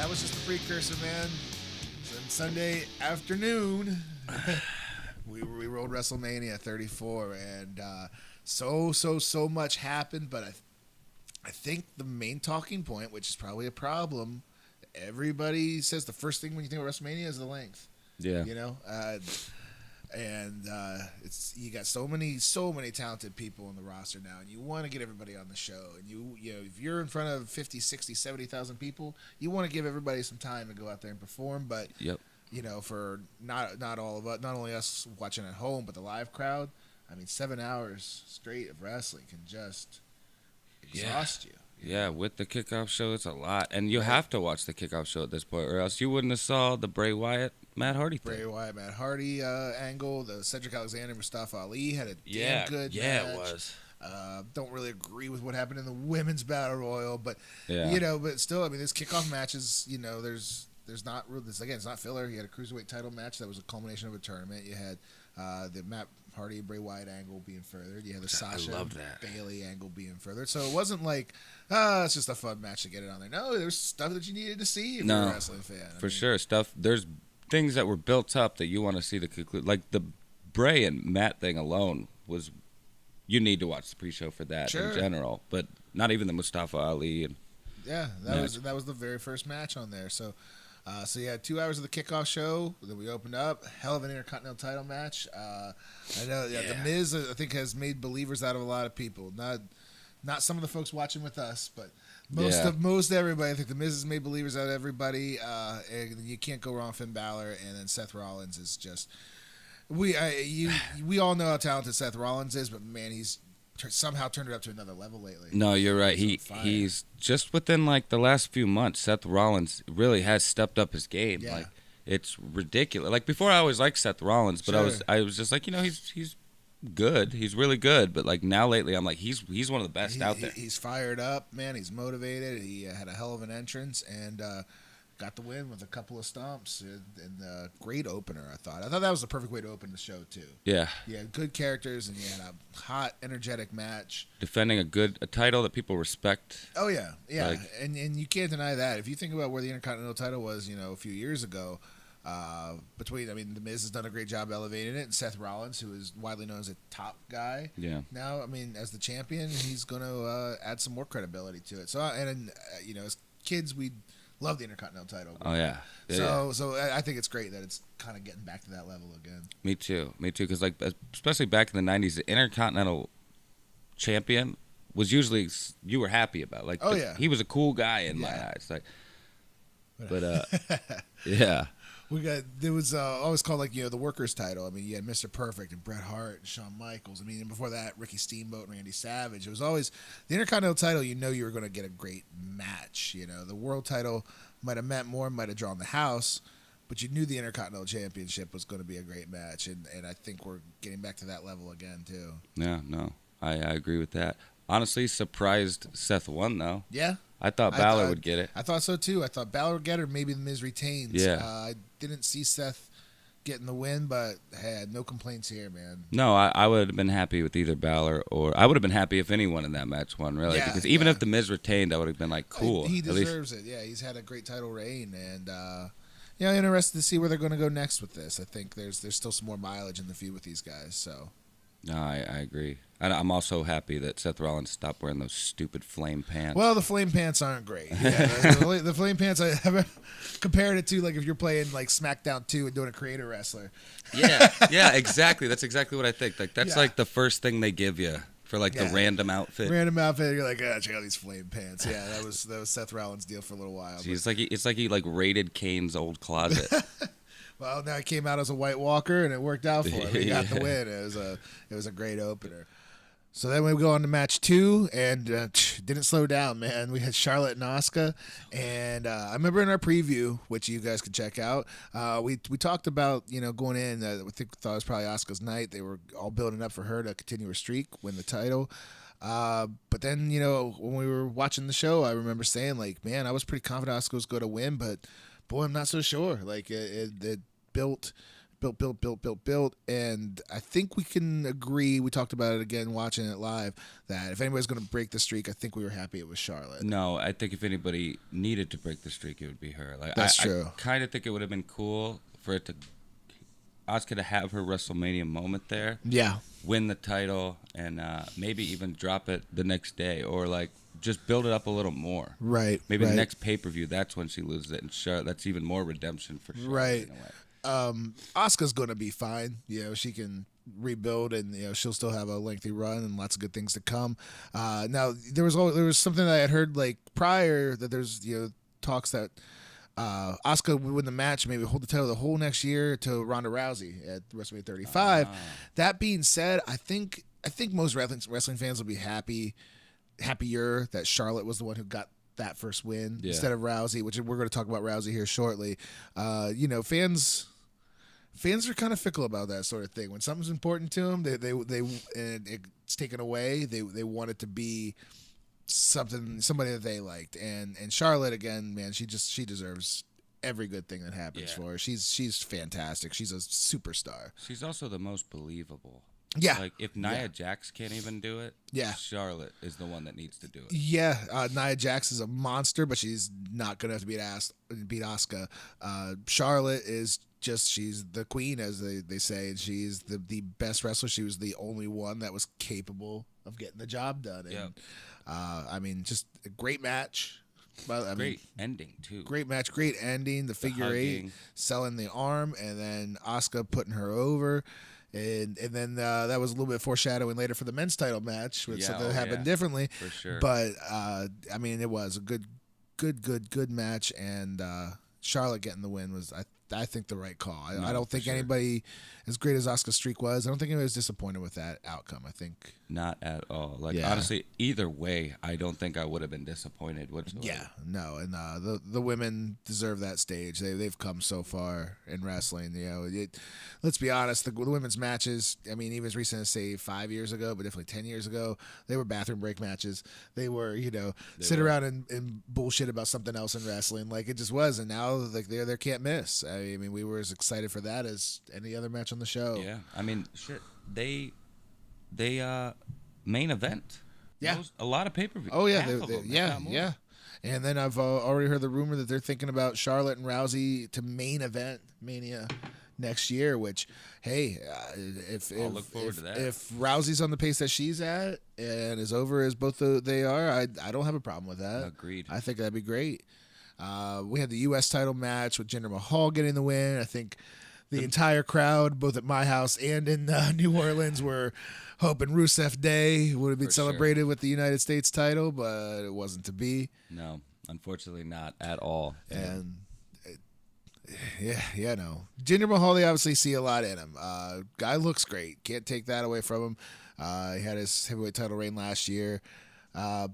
that was just the precursor, man. Then Sunday afternoon, we rolled WrestleMania 34, and so much happened. But I think the main talking point, which is probably a problem, everybody says the first thing when you think of WrestleMania is the length. Yeah. You know, and it's you got so many talented people on the roster now, and you want to get everybody on the show. And you know, if you're in front of 50, 60, 70,000 people, you want to give everybody some time to go out there and perform. But Yep. you know, for not all of us, not only us watching at home, but the live crowd. I mean, 7 hours straight of wrestling can just exhaust you. Yeah, with the kickoff show, it's a lot. And you have to watch the kickoff show at this point, or else you wouldn't have saw the Bray Wyatt, Matt Hardy thing. Bray Wyatt, Matt Hardy angle, the Cedric Alexander, Mustafa Ali had a Yeah, damn good yeah, match. it was. Don't really agree with what happened in the women's battle royal, but Yeah. you know, but still, I mean, this kickoff matches, you know, there's not real. This again, it's not filler. You had a cruiserweight title match that was a culmination of a tournament. You had the Matt Hardy Bray Wyatt angle being furthered. You had the Sasha Bailey angle being furthered. So it wasn't like it's just a fun match to get it on there. No, there's stuff that you needed to see if you're a wrestling fan. For sure, stuff. There's things that were built up that you want to see the conclude. Like the Bray and Matt thing alone was. You need to watch the pre-show for that in general, but not even the Mustafa Ali and. Yeah, that was the very first match on there. So you had 2 hours of the kickoff show. Then we opened up. Hell of an Intercontinental title match. I know The Miz, I think, has made believers out of a lot of people. Not some of the folks watching with us, but most everybody. I think The Miz has made believers out of everybody. And you can't go wrong with Finn Balor. And then Seth Rollins is just... We all know how talented Seth Rollins is, but man, he's somehow turned it up to another level lately. No, you're right. He's just within like the last few months. Seth Rollins really has stepped up his game. Yeah. Like it's ridiculous. Like before, I always liked Seth Rollins, but I was just like, you know, he's good. He's really good. But like now lately, I'm like he's one of the best out there. He's fired up, man. He's motivated. He had a hell of an entrance and. Got the win with a couple of stomps and a great opener. I thought that was the perfect way to open the show too. Yeah, you had good characters and you had a hot, energetic match. Defending a title that people respect. Oh yeah. Like, and you can't deny that. If you think about where the Intercontinental title was, you know, a few years ago, The Miz has done a great job elevating it, and Seth Rollins, who is widely known as a top guy. Yeah. Now, I mean, as the champion, he's going to add some more credibility to it. So, you know, as kids, we love the Intercontinental title. Oh yeah. So I think it's great that it's kind of getting back to that level again. Me too. Because like especially back in the '90s, the Intercontinental champion was usually you were happy about. Like, he was a cool guy in my eyes. Like, but yeah. There was always called like, you know, the workers title. I mean, you had Mr. Perfect and Bret Hart and Shawn Michaels. I mean, and before that, Ricky Steamboat and Randy Savage. It was always the Intercontinental title. You know, you were going to get a great match. You know, the world title might have meant more, might have drawn the house, but you knew the Intercontinental Championship was going to be a great match, and I think we're getting back to that level again too. Yeah, no, I agree with that. Honestly, surprised Seth won though. Yeah. I thought Balor would get it. I thought so too. I thought Balor would get it, or maybe The Miz retains. Yeah. I didn't see Seth getting the win, but had no complaints here, man. No, I would have been happy with either Balor or I would have been happy if anyone in that match won, really. Yeah, because even if The Miz retained, I would have been like, cool. He deserves it. Yeah, he's had a great title reign, and interested to see where they're going to go next with this. I think there's still some more mileage in the feud with these guys. So. No, I agree. And I'm also happy that Seth Rollins stopped wearing those stupid flame pants. Well, the flame pants aren't great. Yeah, the flame pants, I have compared it to like if you're playing like SmackDown 2 and doing a creator wrestler. Yeah, exactly. That's exactly what I think. Like that's like the first thing they give you for like the random outfit. Random outfit. You're like, check out these flame pants. Yeah, that was Seth Rollins' deal for a little while. It's like he raided Kane's old closet. Well, now he came out as a White Walker, and it worked out for him. He got the win. It was a great opener. So then we go on to match 2, and didn't slow down, man. We had Charlotte and Asuka, and I remember in our preview, which you guys could check out, we talked about, you know, going in. I thought it was probably Asuka's night. They were all building up for her to continue her streak, win the title. But then, you know, when we were watching the show, I remember saying, like, man, I was pretty confident Asuka was going to win, but boy, I'm not so sure. Like, it built built, and I think we can agree. We talked about it again watching it live that if anybody's going to break the streak, I think we were happy it was Charlotte. No, I think if anybody needed to break the streak, it would be her. Like That's true. I kind of think it would have been cool for Asuka to have her WrestleMania moment there. Yeah. Win the title and maybe even drop it the next day, or like just build it up a little more. Right. Maybe the next pay-per-view, that's when she loses it, and Charlotte, that's even more redemption for Charlotte. Right. In a way. Asuka's going to be fine. She can rebuild, and she'll still have a lengthy run and lots of good things to come. Now there was something that I had heard like prior that there's talks that Asuka would win the match, maybe hold the title the whole next year to Ronda Rousey at WrestleMania 35. That being said, I think most wrestling fans will be happier that Charlotte was the one who got that first win instead of Rousey, which we're going to talk about Rousey here shortly. Fans are kind of fickle about that sort of thing. When something's important to them, they and it's taken away, they want it to be somebody that they liked. And Charlotte, again, man, she deserves every good thing that happens for her. She's fantastic. She's a superstar. She's also the most believable. Yeah. Like, if Nia Jax can't even do it, Charlotte is the one that needs to do it. Yeah. Nia Jax is a monster, but she's not going to have to beat Asuka. Charlotte is she's the queen, as they say, and she's the best wrestler. She was the only one that was capable of getting the job done. And, just a great match. Great ending, too. Great match, great ending. The figure eight, selling the arm, and then Asuka putting her over. And then that was a little bit of foreshadowing later for the men's title match, with something that happened differently. For sure. But, it was a good match, and Charlotte getting the win was, I think, the right call. I don't think anybody, as great as Asuka's streak was, I don't think anybody was disappointed with that outcome. I think not at all. Honestly, either way, I don't think I would have been disappointed whatsoever. Yeah, no, and the women deserve that stage. They've come so far in wrestling. Let's be honest, the women's matches. Even as recent as say 5 years ago, but definitely 10 years ago, they were bathroom break matches. They were around and bullshit about something else in wrestling. Like it just was, and now like they're can't miss. We were as excited for that as any other match on the show. Yeah, shit. They main event. Yeah, a lot of pay-per-view. Oh yeah, yeah. And then I've already heard the rumor that they're thinking about Charlotte and Rousey to main event Mania next year. Which, hey, I'll look forward to that. If Rousey's on the pace that she's at and is over as both they are, I don't have a problem with that. Agreed. I think that'd be great. We had the U.S. title match with Jinder Mahal getting the win. I think the entire crowd, both at my house and in New Orleans, were hoping Rusev Day would have been celebrated with the United States title, but it wasn't to be. No, unfortunately not at all. And no. Jinder Mahal, they obviously see a lot in him. Guy looks great. Can't take that away from him. He had his heavyweight title reign last year. It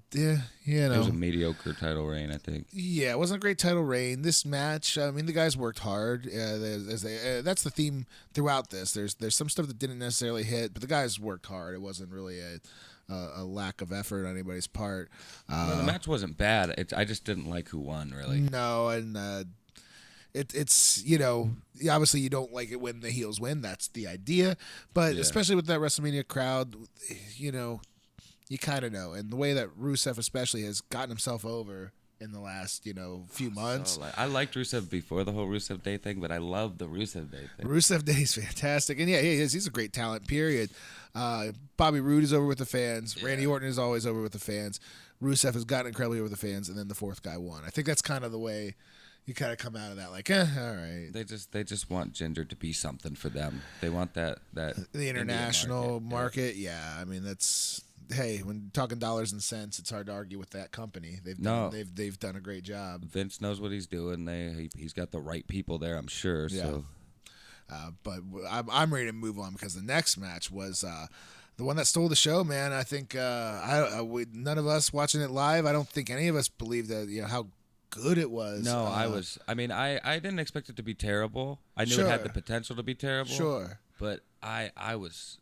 was a mediocre title reign, I think. Yeah, it wasn't a great title reign. This match, the guys worked hard. That's the theme throughout this. There's some stuff that didn't necessarily hit, but the guys worked hard. It wasn't really a lack of effort on anybody's part. The match wasn't bad. I just didn't like who won, really. No, and it's obviously you don't like it when the heels win. That's the idea, but especially with that WrestleMania crowd, you kind of know. And the way that Rusev especially has gotten himself over in the last, few months. I liked Rusev before the whole Rusev Day thing, but I love the Rusev Day thing. Rusev Day is fantastic. And he is. He's a great talent, period. Bobby Roode is over with the fans. Randy Orton is always over with the fans. Rusev has gotten incredibly over with the fans, and then the fourth guy won. I think that's kind of the way you kind of come out of that, like, all right. They just want Jinder to be something for them. They want that the international market. Yeah, that's... Hey, when talking dollars and cents, it's hard to argue with that company. They've done a great job. Vince knows what he's doing. He's got the right people there, I'm sure. Yeah. So. But I'm ready to move on because the next match was the one that stole the show, man. I think none of us watching it live, I don't think any of us believed that how good it was. No, I didn't expect it to be terrible. I knew it had the potential to be terrible. Sure. But I was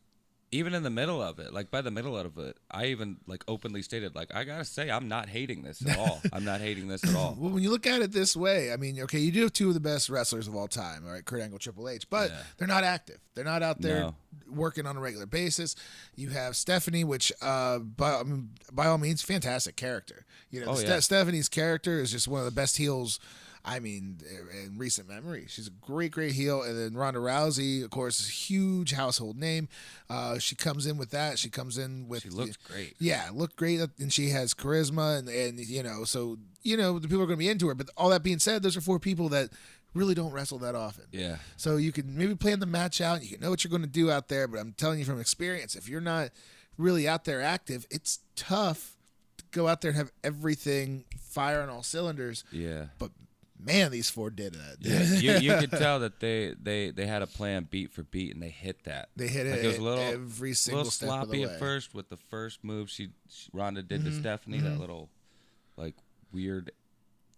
even in the middle of it, like by the middle of it, I even like openly stated, like, I gotta say, I'm not hating this at all. I'm not hating this at all. Well, when you look at it this way, I mean, okay, you do have two of the best wrestlers of all time, all right, Kurt Angle, Triple H, but they're not active. They're not out there working on a regular basis. You have Stephanie, which by all means, fantastic character. You know, Stephanie's character is just one of the best heels. I mean, in recent memory, she's a great heel. And then Ronda Rousey, of course, is a huge household name. She comes in with that. She comes in with. She looks great. Yeah, looked great, and she has charisma, and you know, so you know the people are going to be into her. But all that being said, those are 4 people that really don't wrestle that often. Yeah. So you can maybe plan the match out. You can know what you're going to do out there. But I'm telling you from experience, if you're not really out there active, it's tough to go out there and have everything fire on all cylinders. Yeah. But man, these 4 did that. Yeah, you could tell that they had a plan beat for beat, and they hit that. They hit like it, it was a little, every single little step sloppy of the way. at first with the first move Ronda did to Stephanie, that little like weird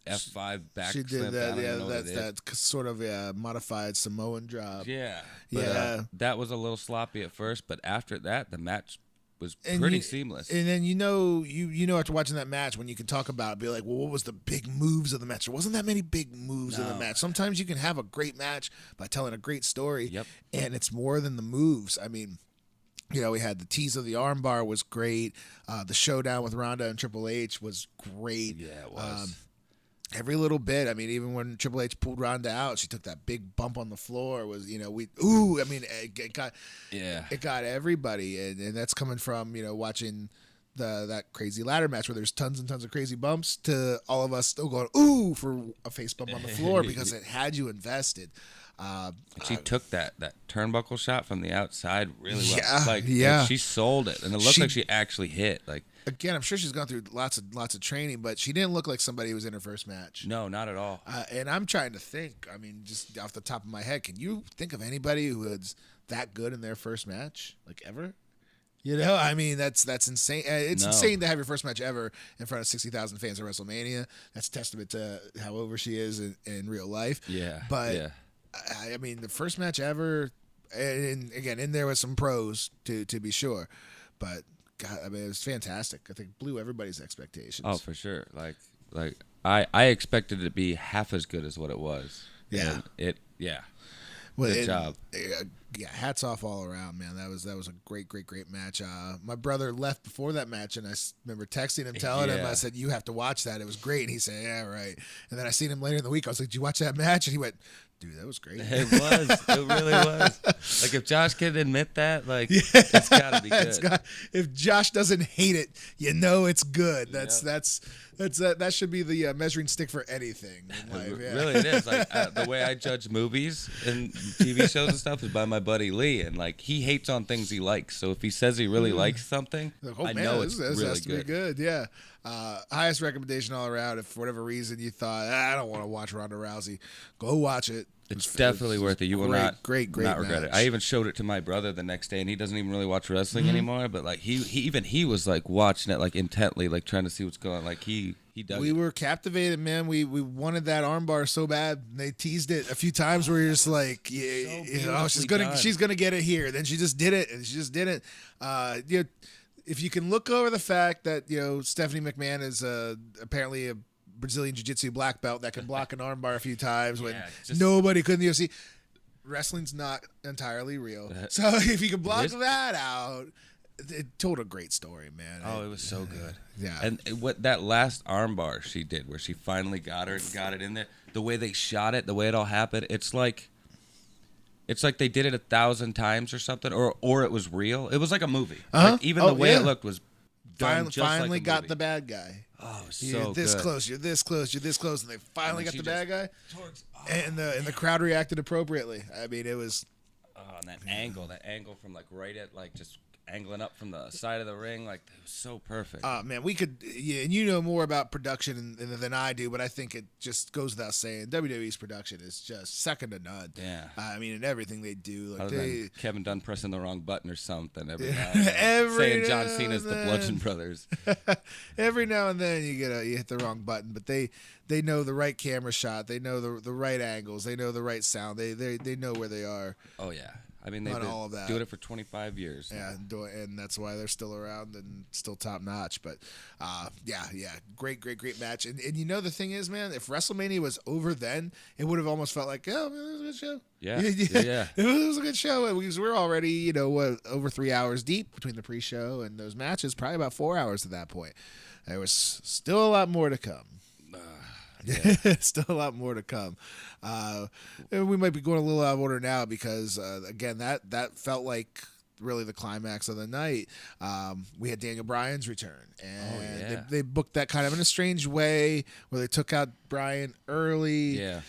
F5 back She did slip. that. Yeah, that's that sort of modified Samoan drop. Yeah, but, that was a little sloppy at first, but after that, the match was pretty seamless. And then you know after watching that match, when you can talk about it, be like, well, what was the big moves of the match? There wasn't that many big moves in the match. Sometimes you can have a great match by telling a great story, and it's more than the moves. I mean, you know, we had the tease of the armbar was great. The showdown with Ronda and Triple H was great. Yeah, it was. Every little bit. I mean, even when Triple H pulled Ronda out, she took that big bump on the floor. It was, you know, it got everybody, and that's coming from, you know, watching that crazy ladder match where there's tons and tons of crazy bumps to all of us still going ooh for a face bump on the floor because it had you invested. She took that turnbuckle shot from the outside really well. Like she sold it, and it looked like she actually hit. Like, again, I'm sure she's gone through lots of training, but she didn't look like somebody who was in her first match. No, not at all. And I'm trying to think. I mean, just off the top of my head, can you think of anybody who was that good in their first match, like ever? You know, I mean, that's insane. It's insane to have your first match ever in front of 60,000 fans at WrestleMania. That's a testament to how over she is in real life. Yeah, but I mean, the first match ever, and again, in there with some pros to be sure, but God, I mean, it was fantastic. I think blew everybody's expectations. Oh, for sure. Like I expected it to be half as good as what it was. Yeah. Well, good job. Yeah, hats off all around, man. That was a great match. My brother left before that match, and I remember texting him, telling him, I said, "You have to watch that. It was great." And he said, "Yeah, right." And then I seen him later in the week. I was like, "Did you watch that match?" And he went, "Dude, that was great." It was. It really was. Like, if Josh can admit that, like, it's got to be good. If Josh doesn't hate it, you know it's good. That should be the measuring stick for anything in life. Yeah. Really, it is. Like, the way I judge movies and TV shows and stuff is by my buddy Lee, and like he hates on things he likes. So if he says he really likes something, I know it's really has to good. Be good. Yeah. Highest recommendation all around. If for whatever reason you thought I don't want to watch Ronda Rousey, go watch it. It's definitely worth it. You will not regret match. it. I even showed it to my brother the next day, and he doesn't even really watch wrestling anymore. But like he was like watching it like intently, like trying to see what's going on. Like he does. We were captivated, man. We wanted that armbar so bad. They teased it a few times where you're just like, she's gonna get it here. Then she just did it, and she just didn't. You know, if you can look over the fact that Stephanie McMahon is apparently a Brazilian Jiu-Jitsu black belt that can block an armbar a few times when nobody could in the UFC. Wrestling's not entirely real. So if you can block that out, it told a great story, man. Oh, it was so good. Yeah. And what that last armbar she did where she finally got it in there, the way they shot it, the way it all happened, it's like they did it 1,000 times or something, or it was real. It was like a movie. Like, even the way it looked was done finally like got the bad guy. Oh, so you're this good. close, you're this close, you're this close, and they finally got the bad guy. And the crowd reacted appropriately. I mean, it was. Oh, and that angle from like right at like just angling up from the side of the ring, like it was so perfect. Man, we could, and you know more about production than I do, but I think it just goes without saying, WWE's production is just second to none. Yeah, I mean, in everything they do, like other than Kevin Dunn pressing the wrong button or something every now and then, saying John Cena's the Bludgeon Brothers. Every now and then you hit the wrong button, but they know the right camera shot, they know the right angles, they know the right sound, they know where they are. Oh yeah. I mean, they've been all of that. Doing it for 25 years. Yeah, and that's why they're still around and still top notch. But yeah, great match. And you know the thing is, man, if WrestleMania was over then, it would have almost felt like, oh, man, it was a good show. Yeah. It was a good show because we're already, over 3 hours deep between the pre-show and those matches, probably about 4 hours at that point. There was still a lot more to come. Still a lot more to come. We might be going a little out of order now because, again, that felt like really the climax of the night. We had Daniel Bryan's return, and they booked that kind of in a strange way where they took out Bryan early. Yeah.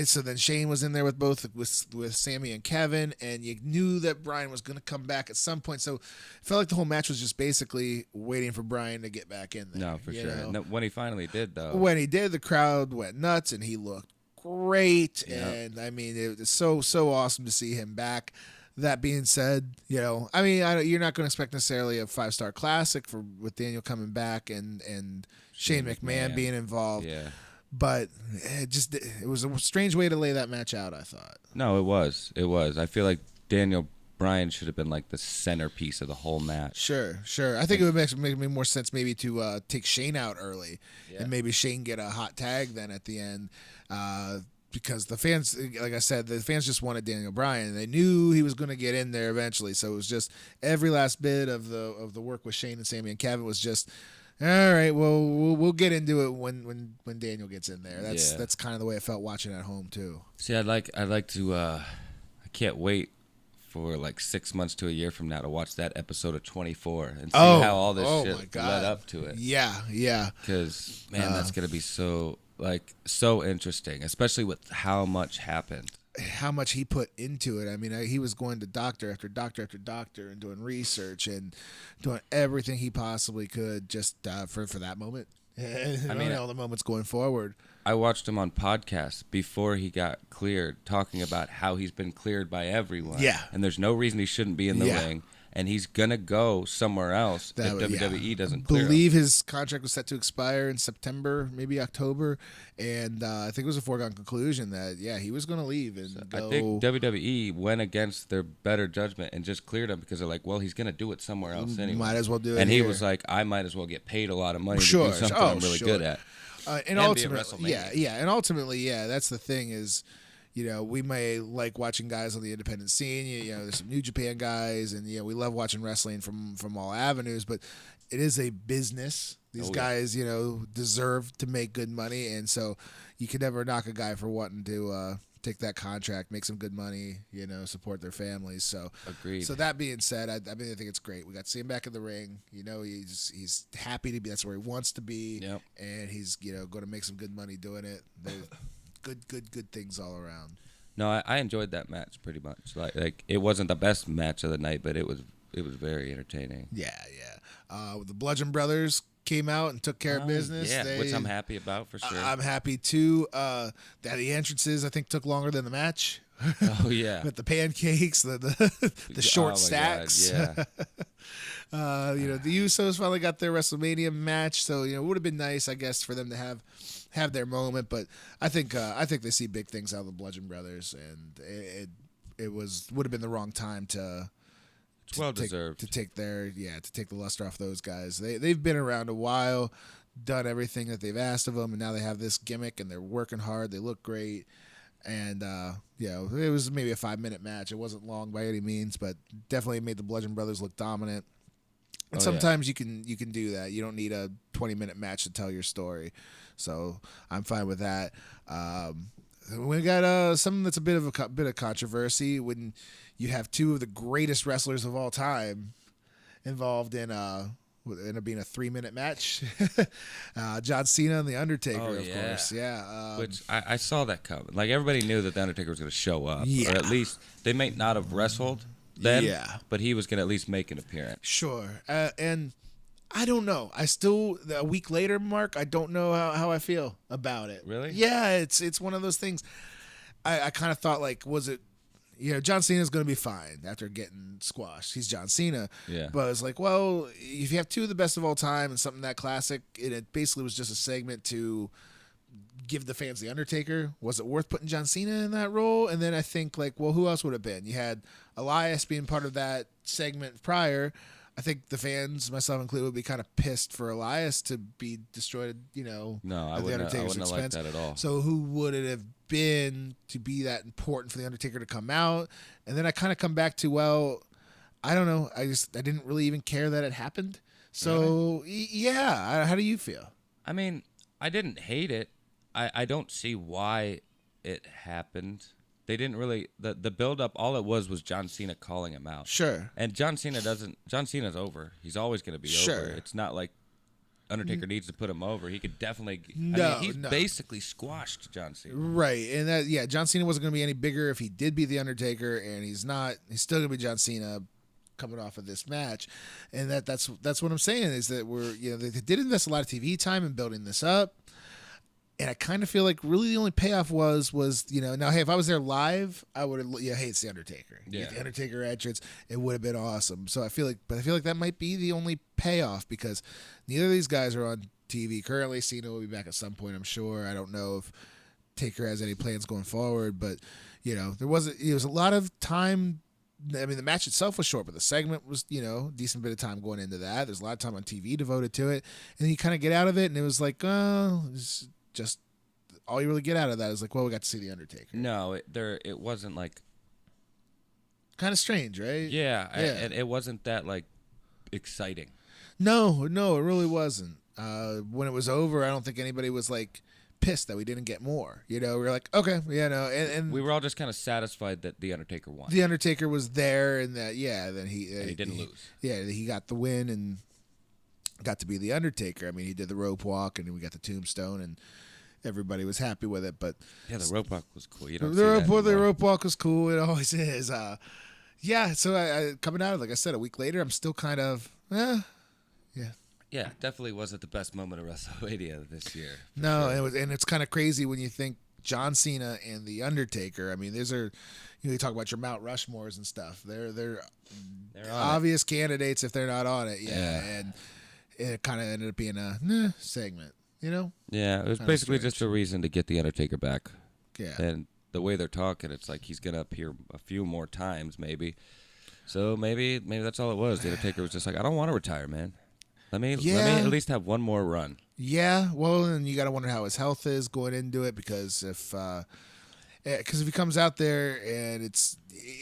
So then Shane was in there with Sammy and Kevin, and you knew that Bryan was going to come back at some point. So it felt like the whole match was just basically waiting for Bryan to get back in there. No, for sure. No, when he finally did, though. When he did, the crowd went nuts, and he looked great. Yep. And I mean, it was so awesome to see him back. That being said, you're not going to expect necessarily a 5-star classic with Daniel coming back and Shane McMahon being involved. Yeah. But it was a strange way to lay that match out, I thought. No, it was. I feel like Daniel Bryan should have been like the centerpiece of the whole match. Sure. I think it would make more sense maybe to take Shane out early and maybe Shane get a hot tag then at the end. Because the fans, like I said, the fans just wanted Daniel Bryan. They knew he was going to get in there eventually. So it was just every last bit of the work with Shane and Sammy and Kevin was just, all right, well, we'll get into it when Daniel gets in there. That's kind of the way it felt watching at home too. See, I'd like to. I can't wait for like 6 months to a year from now to watch that episode of 24 and see how all this shit led up to it. Yeah. Because that's gonna be so interesting, especially with how much happened. How much he put into it. I mean, he was going to doctor after doctor after doctor and doing research and doing everything he possibly could just for that moment. All the moments going forward. I watched him on podcasts before he got cleared, talking about how he's been cleared by everyone. Yeah. And there's no reason he shouldn't be in the ring. And he's going to go somewhere else if WWE doesn't clear him. I believe his contract was set to expire in September, maybe October. And I think it was a foregone conclusion that, he was going to leave and go. I think WWE went against their better judgment and just cleared him because they're like, well, he's going to do it somewhere else anyway. Might as well do it And here. he was like, I might as well get paid a lot of money to do something I'm really good at. And ultimately, and ultimately, that's the thing is, we may like watching guys on the independent scene. There's some New Japan guys, and we love watching wrestling from all avenues. But it is a business. These guys, deserve to make good money, and so you can never knock a guy for wanting to take that contract, make some good money, support their families. So agreed. So that being said, I think it's great. We got to see him back in the ring. He's happy to be. That's where he wants to be. Yep. And he's going to make some good money doing it. Good things all around. No, I enjoyed that match pretty much. Like it wasn't the best match of the night, but it was very entertaining. Yeah. The Bludgeon Brothers came out and took care of business. Yeah, which I'm happy about for sure. I'm happy too. That the entrances I think took longer than the match. Oh yeah, with the pancakes, the short stacks. God, yeah. The Usos finally got their WrestleMania match, so it would have been nice, I guess, for them to have their moment. But I think they see big things out of the Bludgeon Brothers, and it would have been the wrong time to. It's well deserved to take the luster off those guys. They've been around a while, done everything that they've asked of them, and now they have this gimmick and they're working hard. They look great, and it was maybe a 5-minute match. It wasn't long by any means, but definitely made the Bludgeon Brothers look dominant. And sometimes you can do that. You don't need a 20-minute match to tell your story, so I'm fine with that. We got something that's a bit of controversy when you have two of the greatest wrestlers of all time involved in being a 3-minute match. John Cena and The Undertaker, of course. Yeah. Which I saw that coming. Like everybody knew that The Undertaker was going to show up, or at least they may not have wrestled then, but he was going to at least make an appearance. Sure, and. I don't know. I still, a week later, Mark, I don't know how I feel about it. Really? Yeah, it's one of those things. I kind of thought, like, was it, John Cena's going to be fine after getting squashed. He's John Cena. Yeah. But it's like, well, if you have two of the best of all time and something that classic, and it basically was just a segment to give the fans the Undertaker. Was it worth putting John Cena in that role? And then I think who else would have been? You had Elias being part of that segment prior. I think the fans, myself included, would be kind of pissed for Elias to be destroyed, No, I wouldn't have liked that at all. So who would it have been to be that important for the Undertaker to come out? And then I kind of come back to, well, I don't know. I didn't really even care that it happened. So, yeah. How do you feel? I mean, I didn't hate it. I don't see why it happened. They didn't really the build up. All it was John Cena calling him out. Sure. And John Cena's over. He's always going to be over. It's not like Undertaker needs to put him over. He could definitely. He's basically squashed John Cena. Right, and John Cena wasn't going to be any bigger if he did beat the Undertaker, and he's not. He's still going to be John Cena coming off of this match, and that's what I'm saying is that they did invest a lot of TV time in building this up. And I kind of feel like really the only payoff was now, hey, if I was there live, I would have, hey, it's the Undertaker. Yeah. The Undertaker entrance, it would have been awesome. So I feel like that might be the only payoff because neither of these guys are on TV currently. Cena will be back at some point, I'm sure. I don't know if Taker has any plans going forward, but there was a lot of time. I mean, the match itself was short, but the segment was, decent bit of time going into that. There's a lot of time on TV devoted to it, and then you kind of get out of it, and it was like, just all you really get out of that is we got to see the Undertaker. No, it wasn't like kind of strange, right? Yeah. And it wasn't that exciting. No, it really wasn't. When it was over, I don't think anybody was pissed that we didn't get more. We were like, okay, and we were all just kind of satisfied that the Undertaker won. The Undertaker was there, and that then he didn't lose. Yeah, he got the win and got to be the Undertaker. I mean, he did the rope walk, and we got the tombstone, and everybody was happy with it. But the rope walk was cool. You don't the rope walk was cool. It always is. So I coming out of like I said a week later, I'm still kind of Yeah, definitely wasn't the best moment of WrestleMania this year. No, sure. It's kind of crazy when you think John Cena and The Undertaker. I mean, these are, you talk about your Mount Rushmores and stuff. They're obvious candidates if they're not on it. Yeah. And it kind of ended up being a segment, Yeah, it was basically just a reason to get The Undertaker back. Yeah. And the way they're talking, it's like he's going to appear a few more times maybe. So maybe that's all it was. The Undertaker was just like, I don't want to retire, man. Let me at least have one more run. Yeah, well, and you got to wonder how his health is going into it because if he comes out there and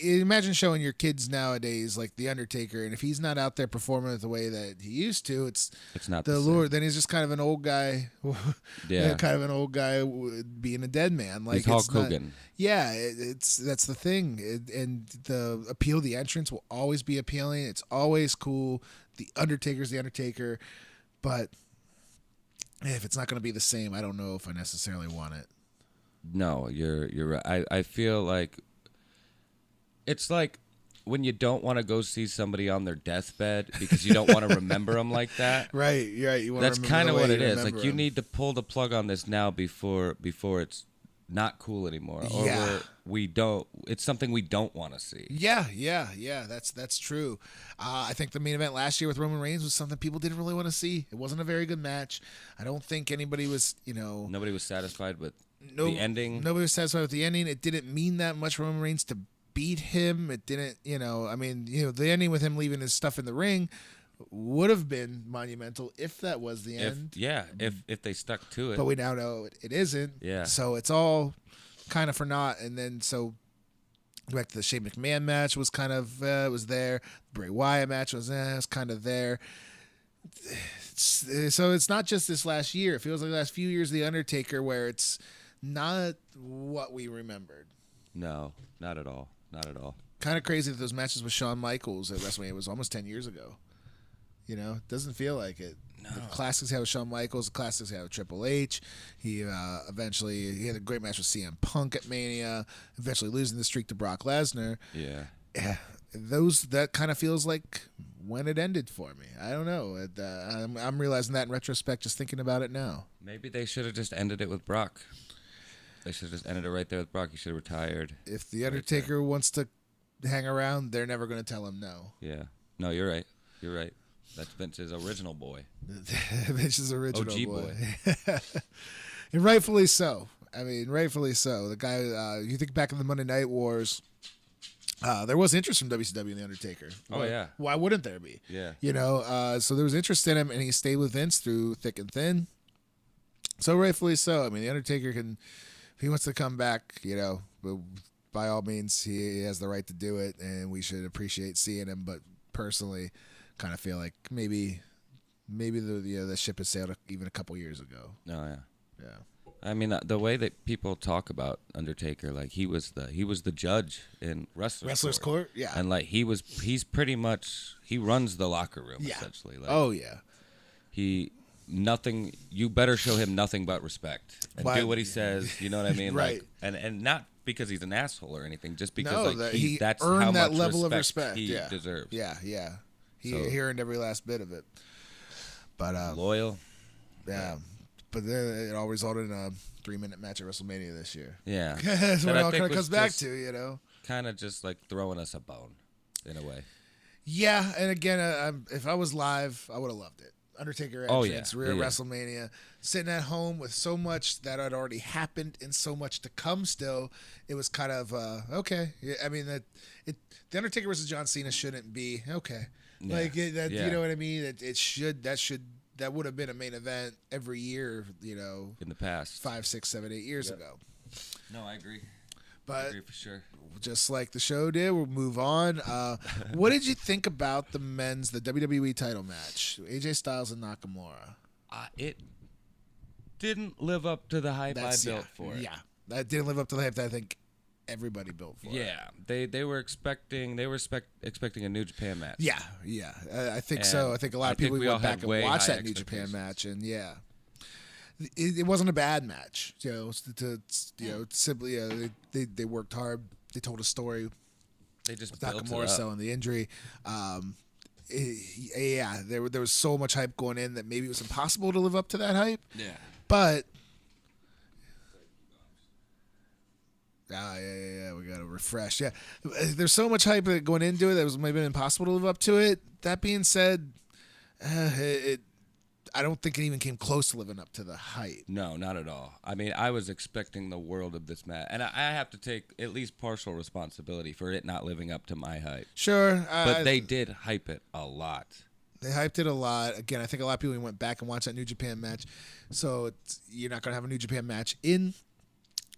imagine showing your kids nowadays like The Undertaker, and if he's not out there performing the way that he used to, it's not the Lord. Then he's just kind of an old guy. Yeah, kind of an old guy being a dead man. Like he's Hulk Hogan. That's the thing, and the appeal of the entrance will always be appealing. It's always cool. The Undertaker's the Undertaker, but if it's not going to be the same, I don't know if I necessarily want it. No, you're right. I feel like it's like when you don't want to go see somebody on their deathbed because you don't want to remember them like that. Right. That's kind of what it is. Like you need to pull the plug on this now before it's not cool anymore, or we don't. It's something we don't want to see. Yeah. That's true. I think the main event last year with Roman Reigns was something people didn't really want to see. It wasn't a very good match. I don't think anybody was, Nobody was satisfied with the ending. Nobody was satisfied with the ending. It didn't mean that much for Roman Reigns to beat him. It didn't, the ending with him leaving his stuff in the ring would have been monumental if that was the end. If they stuck to it. But we now know it isn't. Yeah. So it's all kind of for naught. And then back to the Shane McMahon match was kind of was there. The Bray Wyatt match was kind of there. So it's not just this last year. It feels like the last few years of The Undertaker where it's not what we remembered. No, not at all. Not at all. Kind of crazy that those matches with Shawn Michaels at WrestleMania was almost 10 years ago. It doesn't feel like it. No. The classics have with Shawn Michaels. The classics have with Triple H. He eventually he had a great match with CM Punk at Mania. Eventually losing the streak to Brock Lesnar. Yeah. That kind of feels like when it ended for me. I don't know. I'm realizing that in retrospect, just thinking about it now. Maybe they should have just ended it with Brock. They should have just ended it right there with Brock. He should have retired. If the Undertaker wants to hang around, they're never going to tell him no. Yeah. No, you're right. You're right. That's Vince's original boy. Vince's original OG boy. And rightfully so. I mean, rightfully so. The guy, you think back in the Monday Night Wars, there was interest from WCW in The Undertaker. Oh, yeah. Why wouldn't there be? Yeah. You know, so there was interest in him, and he stayed with Vince through thick and thin. So rightfully so. I mean, The Undertaker can, if he wants to come back, you know, by all means, he has the right to do it, and we should appreciate seeing him. But personally, kind of feel like maybe the ship has sailed even a couple years ago. Oh, yeah. Yeah. I mean, the way that people talk about Undertaker, like he was the judge in Wrestler's Court, yeah, and like he's pretty much he runs the locker room essentially. Like, oh yeah, you better show him nothing but respect and do what he says. You know what I mean? Right. Like, and not because he's an asshole or anything, just because that's earned how that much level respect of respect he deserves. Yeah. He earned every last bit of it. But loyal. Yeah. But then it all resulted in a 3-minute match at WrestleMania this year. Yeah. That's what it all kind of comes back to, you know? Kind of just like throwing us a bone, in a way. Yeah, and again, if I was live, I would have loved it. Undertaker entrance, rear WrestleMania, sitting at home with so much that had already happened and so much to come still. It was kind of, okay. I mean, the Undertaker versus John Cena shouldn't be, okay. Yeah. Like, you know what I mean? That would have been a main event every year, you know. In the past. 5, 6, 7, 8 years ago. No, I agree. But I agree for sure. Just like the show did, we'll move on. What did you think about the WWE title match? AJ Styles and Nakamura. It didn't live up to the hype I built for it. Yeah, that didn't live up to the hype that I think everybody built for. Yeah, they were expecting a New Japan match. Yeah, I think so. I think a lot of people went back and watched that New Japan match, and it wasn't a bad match. Simply they worked hard. They told a story. They just built it up. Selling the injury. There was so much hype going in that maybe it was impossible to live up to that hype. Yeah, but. Yeah. We got to refresh. Yeah, there's so much hype going into it that it was maybe impossible to live up to it. That being said, I don't think it even came close to living up to the hype. No, not at all. I mean, I was expecting the world of this match, and I have to take at least partial responsibility for it not living up to my hype. Sure, but they did hype it a lot. They hyped it a lot. Again, I think a lot of people went back and watched that New Japan match, so you're not going to have a New Japan match in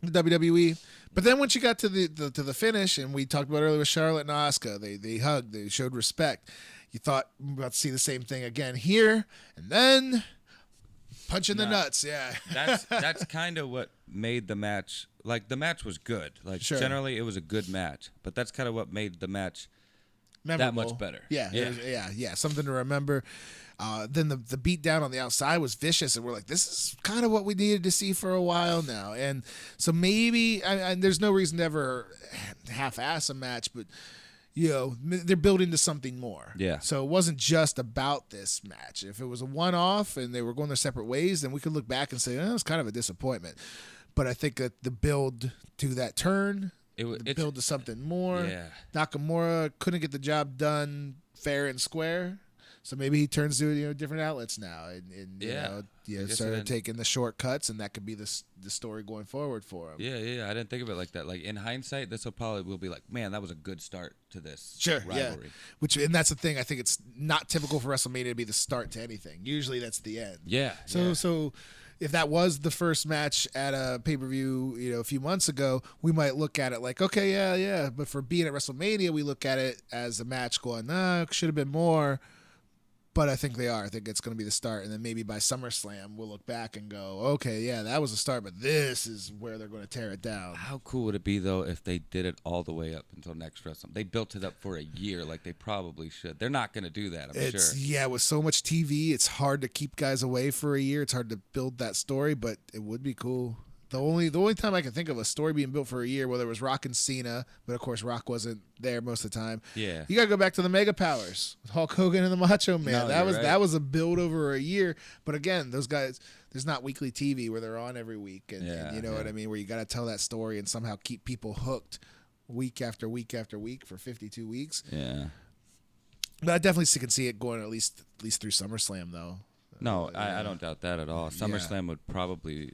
the WWE. But then once you got to the finish, and we talked about earlier with Charlotte and Asuka, they hugged, they showed respect. You thought we were about to see the same thing again here, and then punch in the nuts. Yeah, that's kind of what made the match. Like, the match was good. Like, generally it was a good match, but that's kind of what made the match memorable. That much better. Yeah. Something to remember. Then the beat down on the outside was vicious, and we're like, this is kind of what we needed to see for a while now. And so maybe, and there's no reason to ever half-ass a match, but they're building to something more. Yeah. So it wasn't just about this match. If it was a one-off and they were going their separate ways, then we could look back and say, it was kind of a disappointment. But I think that the build to that turn, build to something more. Yeah. Nakamura couldn't get the job done fair and square. So maybe he turns to different outlets now, and started taking the shortcuts, and that could be the story going forward for him. Yeah. I didn't think of it like that. Like, in hindsight, this will be like, man, that was a good start to this rivalry. Yeah. And that's the thing. I think it's not typical for WrestleMania to be the start to anything. Usually that's the end. Yeah. So if that was the first match at a pay-per-view, a few months ago, we might look at it like, okay, yeah. But for being at WrestleMania, we look at it as a match going, should have been more. But I think they are. I think it's going to be the start. And then maybe by SummerSlam, we'll look back and go, okay, yeah, that was the start, but this is where they're going to tear it down. How cool would it be, though, if they did it all the way up until next WrestleMania? They built it up for a year like they probably should. They're not going to do that, I'm sure. Yeah, with so much TV, it's hard to keep guys away for a year. It's hard to build that story, but it would be cool. The only time I can think of a story being built for a year, whether it was Rock and Cena, but of course Rock wasn't there most of the time. Yeah, you got to go back to the Mega Powers with Hulk Hogan and the Macho Man. No, that was a build over a year. But again, those guys, there's not weekly TV where they're on every week, and you know what I mean, where you got to tell that story and somehow keep people hooked week after week after week for 52 weeks. Yeah, but I definitely can see it going at least through SummerSlam, though. No, I don't doubt that at all. SummerSlam would probably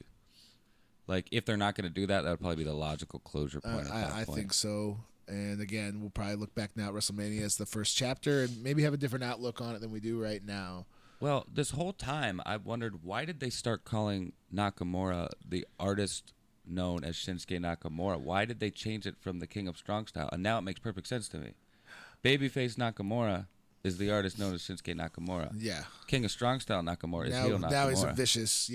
like if they're not going to do that, that would probably be the logical closure point. I think so. And again, we'll probably look back now at WrestleMania as the first chapter and maybe have a different outlook on it than we do right now. Well, this whole time I've wondered, why did they start calling Nakamura the artist known as Shinsuke Nakamura? Why did they change it from the King of Strong Style? And now it makes perfect sense to me. Babyface Nakamura is the artist known as Shinsuke Nakamura. Yeah. King of Strong Style Nakamura is heel Nakamura. Now he's a vicious,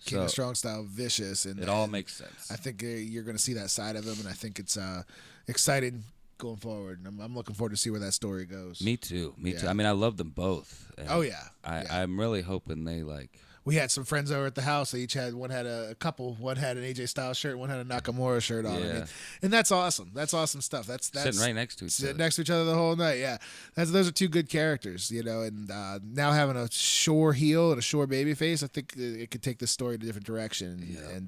King of Strong Style, vicious. And it all makes sense. I think you're going to see that side of him, and I think it's exciting going forward. And I'm looking forward to see where that story goes. Me too. I mean, I love them both. Oh, yeah. I'm really hoping they, like... We had some friends over at the house. They each had one had a couple. One had an AJ Styles shirt. One had a Nakamura shirt on. Yeah. And that's awesome. That's awesome stuff. That's sitting right next to each other. Sitting next to each other the whole night. Yeah, those are two good characters, you know. And now having a sure heel and a sure baby face, I think it could take this story in a different direction. Yeah. And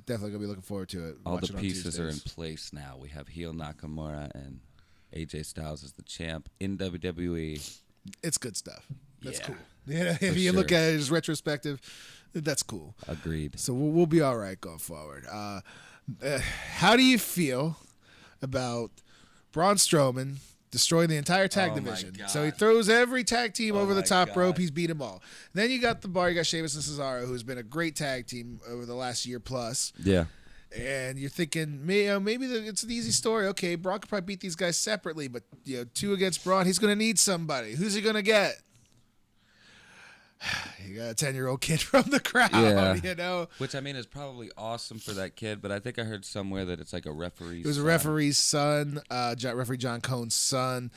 definitely gonna be looking forward to it. All the pieces are in place now. We have heel Nakamura and AJ Styles as the champ in WWE. It's good stuff. That's cool. Yeah, if you look at it as retrospective, that's cool. Agreed. So we'll be all right going forward. How do you feel about Braun Strowman destroying the entire tag division? So he throws every tag team over the top rope. He's beat them all. Then you got you got Sheamus and Cesaro, who's been a great tag team over the last year plus. Yeah. And you're thinking, maybe it's an easy story. Okay, Braun could probably beat these guys separately, but 2 against Braun, he's going to need somebody. Who's he going to get? You got a 10-year-old kid from the crowd, you know. Which, I mean, is probably awesome for that kid, but I think I heard somewhere that it's like a referee's son. It was a referee's son, referee John Cone's son.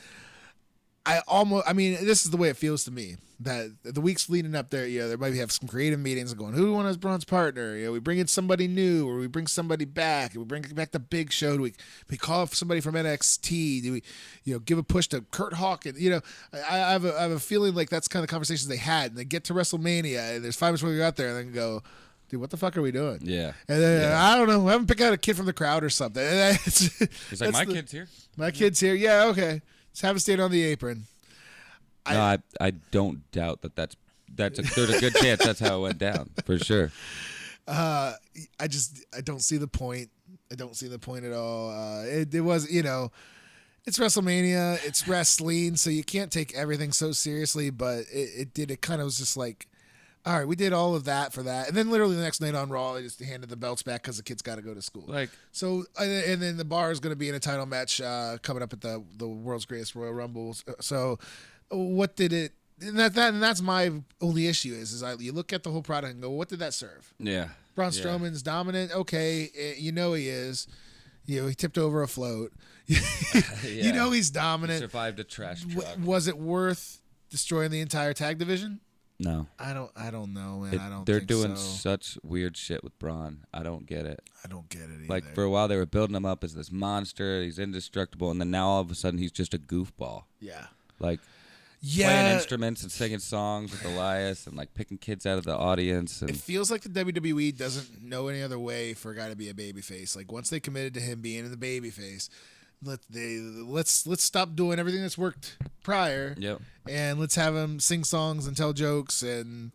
This is the way it feels to me. That the weeks leading up there, there might have some creative meetings going, who do we want as Braun's partner? We bring in somebody new, or we bring somebody back. We bring back the Big Show. Do we call up somebody from NXT? Do we, give a push to Kurt Hawkins? I have a feeling like that's kind of conversations they had, and they get to WrestleMania, and there's 5 minutes before we got there, and then go, dude, what the fuck are we doing? Yeah. And then, I don't know. We haven't picked out a kid from the crowd or something. He's like, my kid's here. My kid's here. Yeah, okay. Just have a stand on the apron. No, I don't doubt there's a good chance that's how it went down, for sure. I don't see the point. I don't see the point at all. It was, it's WrestleMania, it's wrestling, so you can't take everything so seriously, but it kind of was just like, all right, we did all of that for that. And then literally the next night on Raw, they just handed the belts back because the kid's got to go to school. So, and then the bar is going to be in a title match coming up at the World's Greatest Royal Rumble. So what did it... And that's my only issue is you look at the whole product and go, what did that serve? Yeah. Braun Strowman's dominant. Okay, he is. He tipped over a float. He's dominant. He survived a trash truck. Was it worth destroying the entire tag division? No. I don't know, man. They're doing such weird shit with Braun. I don't get it. I don't get it either. Like, for a while, they were building him up as this monster. He's indestructible. And then now, all of a sudden, he's just a goofball. Yeah. Like... playing instruments and singing songs with Elias and like picking kids out of the audience. And it feels like the WWE doesn't know any other way for a guy to be a babyface. Like once they committed to him being in the babyface, let's stop doing everything that's worked prior. Yep. And let's have him sing songs and tell jokes and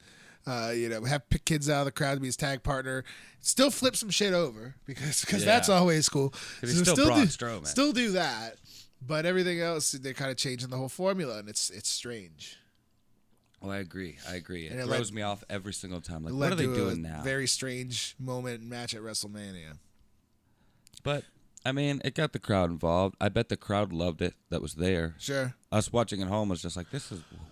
have pick kids out of the crowd to be his tag partner. Still flip some shit over because that's always cool. Because he's still Braun Strowman. Still do that. But everything else, they're kind of changing the whole formula, and it's strange. Oh, I agree. It throws me off every single time. Like, what are they doing now? Very strange moment and match at WrestleMania. But, I mean, it got the crowd involved. I bet the crowd loved it that was there. Sure. Us watching at home was just like,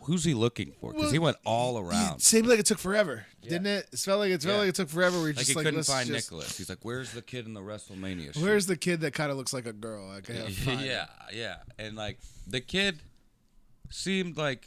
who's he looking for? Because he went all around. It seemed like it took forever, didn't it? It felt like it took forever. He couldn't find Nicholas. He's like, where's the kid in the WrestleMania show? Where's the kid that kind of looks like a girl? Yeah. And, like, the kid seemed, like,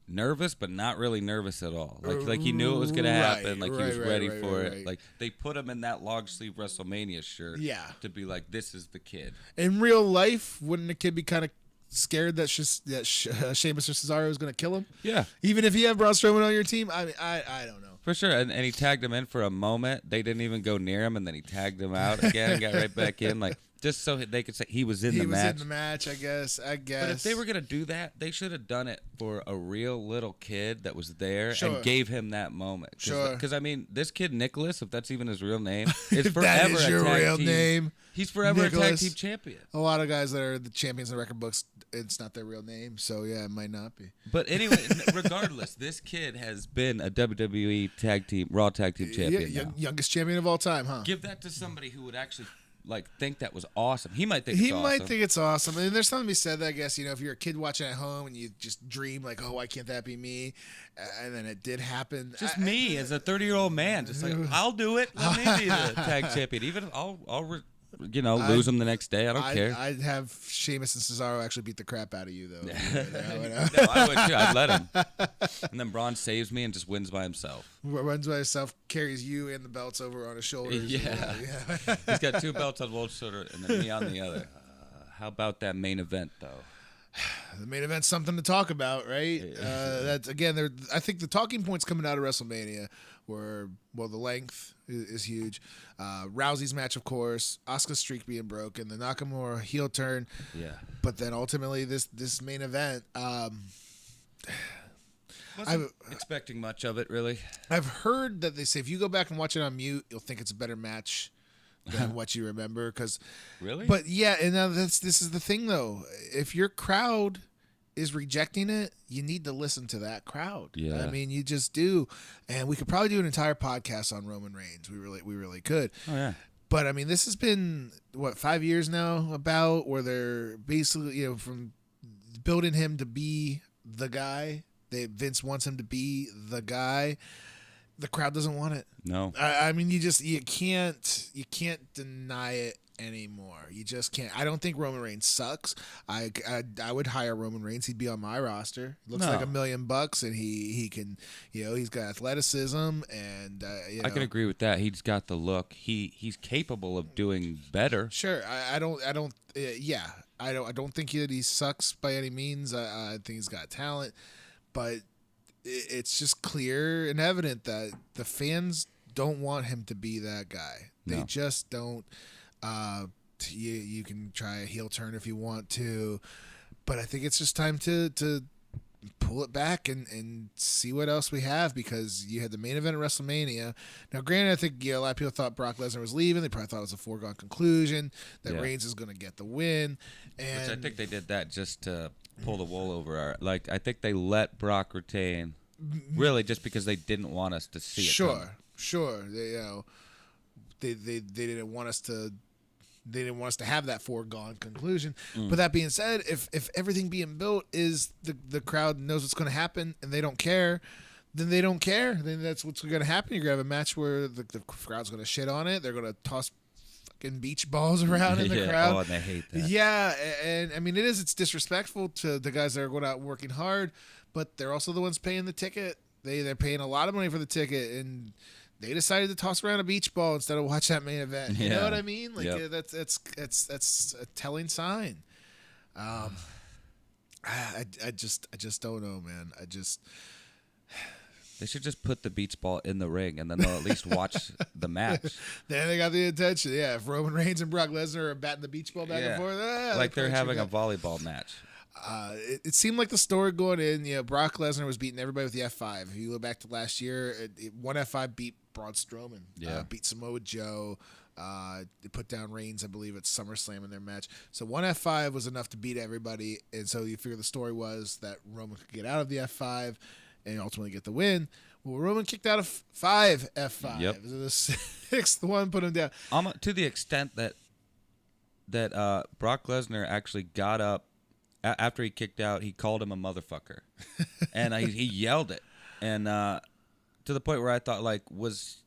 nervous, but not really nervous at all. Like he knew it was going to happen. He was ready for it. Like, they put him in that long sleeve WrestleMania shirt to be like, this is the kid. In real life, wouldn't the kid be kind of scared that Sheamus or Cesaro is going to kill him? Yeah. Even if you have Braun Strowman on your team? I mean, I don't know. For sure. And he tagged him in for a moment. They didn't even go near him, and then he tagged him out again and got right back in. Like, Just so they could say he was in the match. He was in the match, I guess. But if they were going to do that, they should have done it for a real little kid that was there and gave him that moment. Because, I mean, this kid, Nicholas, if that's even his real name, is forever that is your real name. He's forever Nicholas, a tag team champion. A lot of guys that are the champions in the record books, it's not their real name. So, yeah, it might not be. But anyway, regardless, this kid has been a WWE Raw Tag Team champion. Youngest champion of all time, huh? Give that to somebody who would actually think that was awesome. He might think it's awesome. And there's something to be said that, I guess, if you're a kid watching at home and you just dream like, oh, why can't that be me? And then it did happen. Just me as a 30-year-old man, just like, I'll do it. Let me be the tag champion. Even I'll lose him the next day. I don't care. I'd have Sheamus and Cesaro actually beat the crap out of you, though. No, I would too. I'd let him. And then Braun saves me and just wins by himself. Runs by himself, carries you and the belts over on his shoulders. Yeah. He's got 2 belts on one shoulder and then me on the other. How about that main event, though? The main event's something to talk about, right? That's again. I think the talking points coming out of WrestleMania were, well, the length is huge. Rousey's match, of course. Asuka's streak being broken. The Nakamura heel turn. Yeah. But then ultimately, this main event. Wasn't expecting much of it, really. I've heard that they say if you go back and watch it on mute, you'll think it's a better match than what you remember. Really? But yeah, and now this is the thing though. If your crowd is rejecting it, you need to listen to that crowd. Yeah. I mean, you just do. And we could probably do an entire podcast on Roman Reigns. We really could. Oh yeah. But I mean, this has been 5 years now about where they're basically, from building him to be the guy. Vince wants him to be the guy. The crowd doesn't want it. No. I mean, you can't deny it anymore. You just can't. I don't think Roman Reigns sucks. I would hire Roman Reigns. He'd be on my roster. Looks like $1 million, and he can. He's got athleticism, and I can agree with that. He's got the look. He's capable of doing better. Sure. I don't think that he sucks by any means. I think he's got talent, but it's just clear and evident that the fans don't want him to be that guy. They just don't. You can try a heel turn if you want to, but I think it's just time to pull it back and see what else we have, because you had the main event at WrestleMania. Now, granted, I think a lot of people thought Brock Lesnar was leaving. They probably thought it was a foregone conclusion that Reigns is going to get the win. And which I think they did that just to pull the wool over our. I think they let Brock retain, really, just because they didn't want us to see it. Sure. They didn't want us to. They didn't want us to have that foregone conclusion. But that being said, if everything being built is the crowd knows what's going to happen and they don't care, then they don't care. Then that's what's going to happen. You're going to have a match where the crowd's going to shit on it. They're going to toss fucking beach balls around in the crowd. Oh, and they hate that. Yeah, and I mean, it's disrespectful to the guys that are going out working hard, but they're also the ones paying the ticket. They're paying a lot of money for the ticket, and they decided to toss around a beach ball instead of watch that main event. You know what I mean? That's a telling sign. I just don't know, man. They should just put the beach ball in the ring, and then they'll at least watch the match. Then they got the attention. Yeah, if Roman Reigns and Brock Lesnar are batting the beach ball back and forth, like they're having a volleyball match. It seemed like the story going in, Brock Lesnar was beating everybody with the F5. If you look back to last year, one F5 beat Braun Strowman, beat Samoa Joe. They put down Reigns, I believe, at SummerSlam in their match. So one F5 was enough to beat everybody, and so you figure the story was that Roman could get out of the F5 and ultimately get the win. Well, Roman kicked out of 5 F5. Yep. So the 6th one put him down. To the extent that Brock Lesnar actually got up after he kicked out, he called him a motherfucker, and he yelled it, and to the point where I thought, was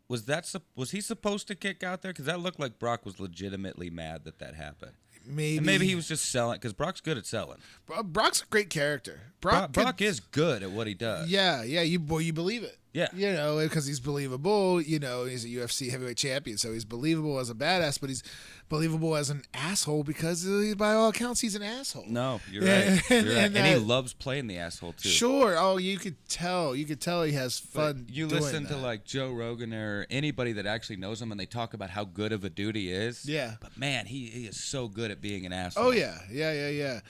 he supposed to kick out there? Because that looked like Brock was legitimately mad that happened. Maybe he was just selling, because Brock's good at selling. Brock's a great character. Brock is good at what he does. Yeah, you believe it. Yeah. You know, because he's believable. You know, he's a UFC heavyweight champion, so he's believable as a badass, but he's believable as an asshole because by all accounts, he's an asshole. No, you're right. You're right. And he loves playing the asshole, too. Sure. Oh, you could tell. You could tell he has fun. But you listen to, like, Joe Rogan or anybody that actually knows him, and they talk about how good of a dude he is. Yeah. But, man, he is so good at being an asshole. Oh, yeah. Yeah.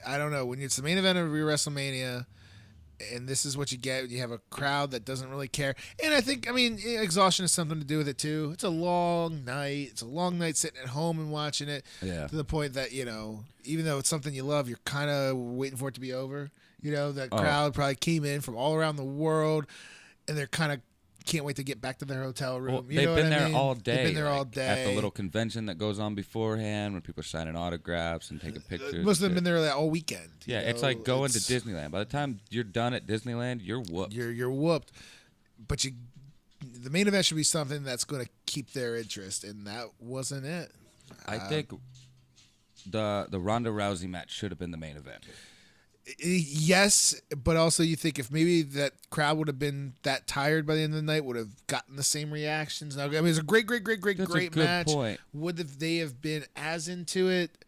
I don't know. When it's the main event of your WrestleMania, and this is what you get, you have a crowd that doesn't really care. And I mean, exhaustion has something to do with it, too. It's a long night. It's a long night sitting at home and watching it to the point that, you know, even though it's something you love, you're kind of waiting for it to be over. You know, that crowd probably came in from all around the world, and they're kind of can't wait to get back to their hotel room. Well, they've been there all day. They've been there all day. At the little convention that goes on beforehand when people are signing autographs and taking pictures. Most of them have been there like all weekend. Yeah, it's like going to Disneyland. By the time you're done at Disneyland, you're whooped. You're whooped. But the main event should be something that's going to keep their interest, and that wasn't it. I think the Ronda Rousey match should have been the main event. Yes, but also you think if maybe that crowd would have been that tired by the end of the night, would have gotten the same reactions. Now, I mean, it was a great match. Point. Would they have been as into it?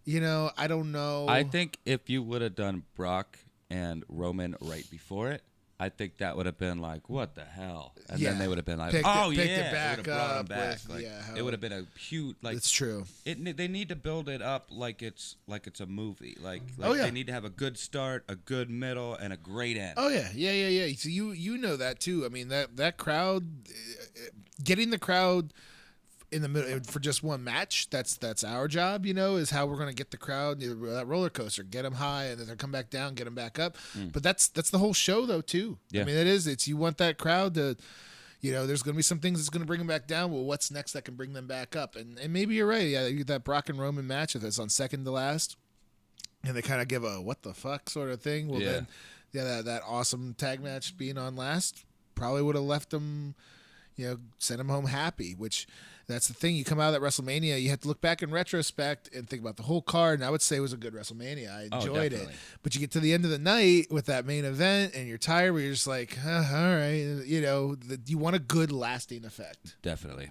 You know, I don't know. I think if you would have done Brock and Roman right before it, I think that would have been like, what the hell? And then they would have been like, picked it back up. It would have been a huge, like, it's true. They need to build it up like it's a movie. They need to have a good start, a good middle, and a great end. Oh yeah. So you know that too. I mean that crowd, getting the crowd in the middle for just one match, that's our job, you know, is how we're going to get the crowd, that roller coaster, get them high and then they'll come back down, get them back up. But that's the whole show though too. Yeah. I mean, it's you want that crowd to, you know, there's going to be some things that's going to bring them back down. Well, what's next that can bring them back up? And maybe you're right. Yeah, that Brock and Roman match, if it's on second to last and they kind of give a what the fuck sort of thing, well then that awesome tag match being on last probably would have left them, you know, sent them home happy, which that's the thing. You come out of that WrestleMania, you have to look back in retrospect and think about the whole card, and I would say it was a good WrestleMania. I enjoyed it. But you get to the end of the night with that main event, and you're tired, where you're just like, all right, you know, you want a good lasting effect. Definitely.